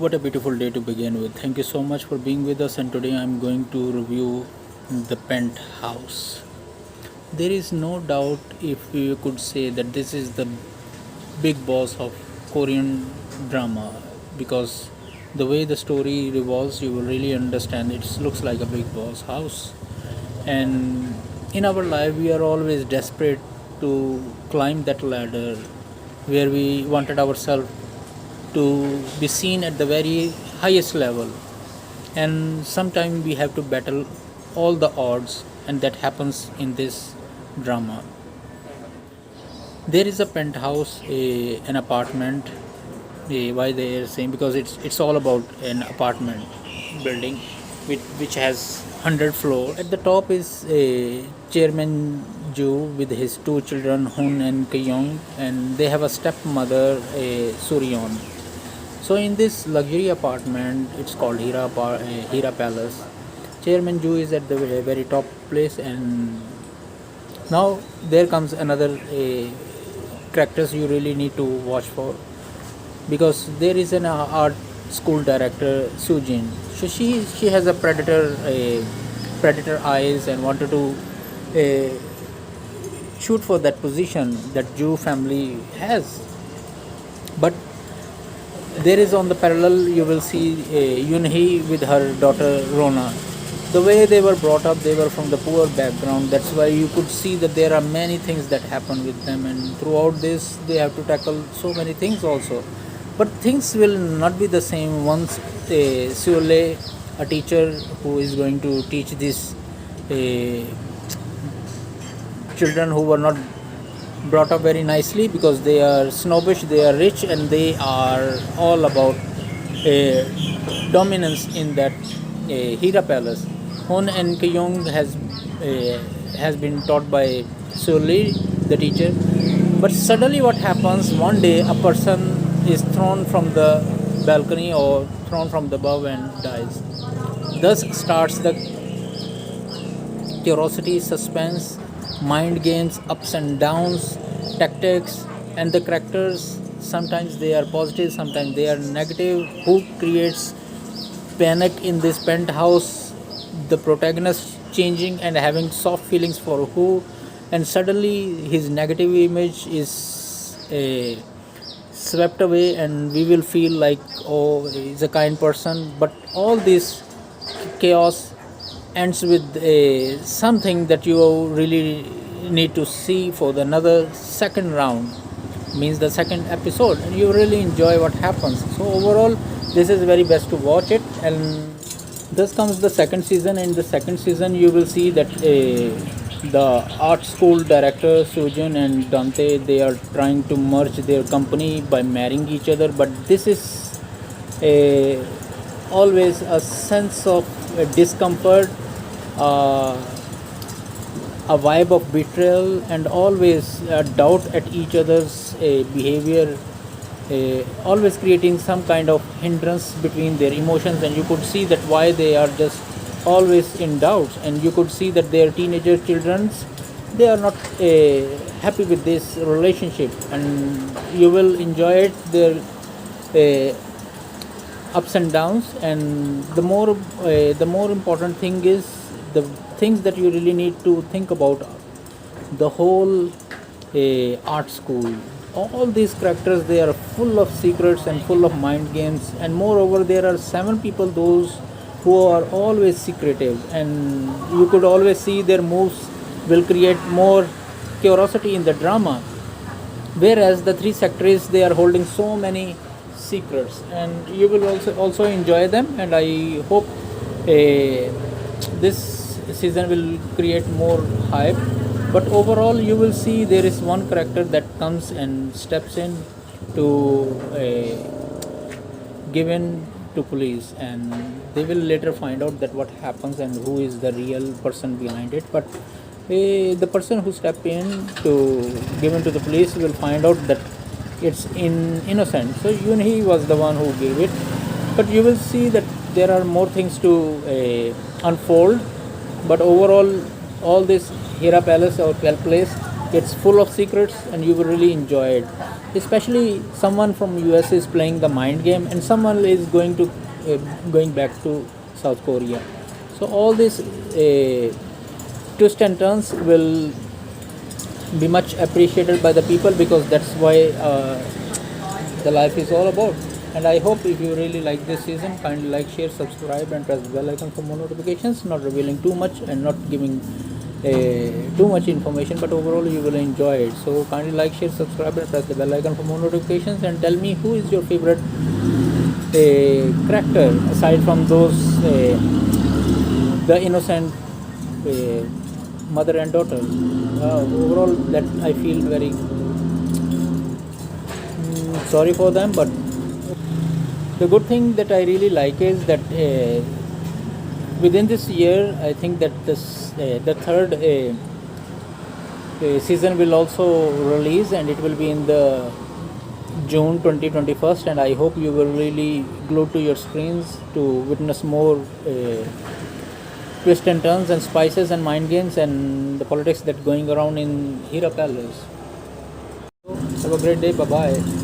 What a beautiful day to begin with. Thank you so much for being with us, and today I'm going to review The Penthouse. There is no doubt if you could say that this is the big boss of Korean drama because the way the story revolves, you will really understand it looks like a big boss house. And in our life, we are always desperate to climb that ladder where we wanted ourselves to be seen at the very highest level, and sometimes we have to battle all the odds, and that happens in this drama. There is a penthouse, an apartment. Why they are saying, because it's all about an apartment building which has 100 floors. At the top is a chairman Ju with his two children Hun and Kyung, and they have a stepmother, Suryon. So in this luxury apartment, it's called Hira Palace. Chairman Ju is at the very top place, and now there comes another characters you really need to watch for, because there is an art school director Sujin. So she has a predator eyes and wanted to uh, shoot for that position that Ju family has, but there is on the parallel you will see Yunhee with her daughter Rona. The way they were brought up, they were from the poor background. That's why you could see that there are many things that happen with them, and throughout this, they have to tackle so many things also. But things will not be the same once Seole, a teacher who is going to teach these uh, children who were not brought up very nicely because they are snobbish, they are rich, and they are all about dominance in that Hira Palace. Hon and Kyung has been taught by Suli, the teacher. But suddenly, what happens one day? A person is thrown from the balcony or thrown from the above and dies. Thus starts the curiosity, suspense, mind games, ups and downs, tactics, and the characters. Sometimes they are positive, sometimes they are negative. Who creates panic in this penthouse? The protagonist changing and having soft feelings for who, and suddenly his negative image is swept away, and we will feel like, oh, he's a kind person. But all this chaos ends with something that you really need to see for the another second round, means the second episode, and you really enjoy what happens. So overall, this is very best to watch it. And thus comes the second season. In the second season you will see that the art school director Sujun and Dante, they are trying to merge their company by marrying each other, but this is a always a sense of discomfort, uh, a vibe of betrayal, and always a doubt at each other's behavior, always creating some kind of hindrance between their emotions. And you could see that why they are just always in doubts, and you could see that their teenager children's, they are not happy with this relationship, and you will enjoy it, their uh, ups and downs. And the more important thing is the things that you really need to think about the whole art school. All these characters, they are full of secrets and full of mind games, and moreover there are seven people, those who are always secretive, and you could always see their moves will create more curiosity in the drama, whereas the three secretaries, they are holding so many secrets, and you will also enjoy them. And I hope this season will create more hype. But overall, you will see there is one character that comes and steps in to give in to police, and they will later find out that what happens and who is the real person behind it. But the person who step in to give in to the police will find out that it's innocent. So even he was the one who gave it. But you will see that there are more things to unfold. But overall, all this Hira Palace or Place, it's full of secrets, and you will really enjoy it. especially someone from US is playing the mind game and someone is going back to South Korea. So all these twists and turns will be much appreciated by the people, because that's why the life is all about. And I hope if you really like this season, kindly like, share, subscribe, and press the bell icon for more notifications. Not revealing too much and not giving too much information, but overall you will enjoy it. So kindly like, share, subscribe, and press the bell icon for more notifications. And tell me, who is your favorite character aside from those the innocent mother and daughter. Overall, that I feel very sorry for them, but the good thing that I really like is that within this year, I think that the third season will also release, and it will be in the June 2021, and I hope you will really glued to your screens to witness more twists and turns and spices and mind games and the politics that going around in Hira Palace. Have a great day. Bye bye.